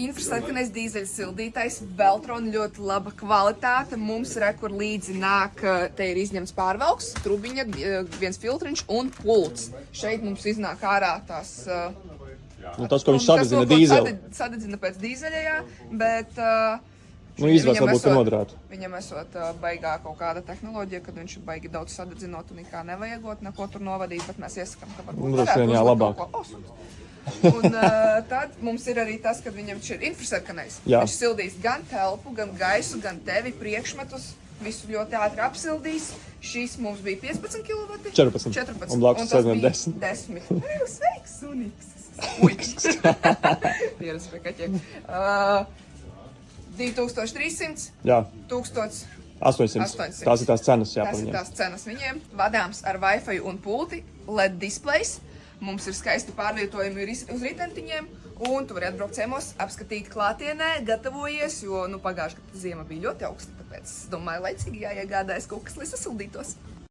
Infrasarkanais dīzeļsildītājs, Veltron ļoti laba kvalitāte. Mums rekur līdzi nāk, te ir izņemts pārvalks, trubiņa, viens filtriņš un pults. Šeit mums iznāk ārā tās... Tas, ko viņš sadedzina dīzeli. Sadedzina pēc dīzeļa, jā, bet... Izvēs varbūt nodrāt. Viņam esot baigā kaut kāda tehnoloģija, kad viņš baigi daudz sadedzinot un nekā nevajagot, neko tur novadīt, bet mēs iesakām, ka varbūt varētu uzlikt kaut ko osums. Un tad mums ir arī tas, kad viņam ir infrasarkanais. Viņš sildīs gan telpu, gan gaisu, gan tevi priekšmetus, visu ļoti ātri apsildīs. Šis mums bija 15 kW. 14. Un blakus sēdam 10. 10. Sveiks, sunīgs. Uiks. Pieras pie kaķiem. 2300, jā. 1000, 800. Tās ir tās cenas, jā, tās ir tās cenas viņiem. Vadāms ar Wi-Fi un pulti, LED displejs. Mums ir skaisti pārvietojumi uz ritentiņiem. Un tu vari atbraukt ciemos, apskatīt klātienē, gatavojies, jo pagājušajā gadā ziema bija ļoti augsta, tāpēc es domāju, laicīgi jāiegādājas kaut kas, lai sasildītos.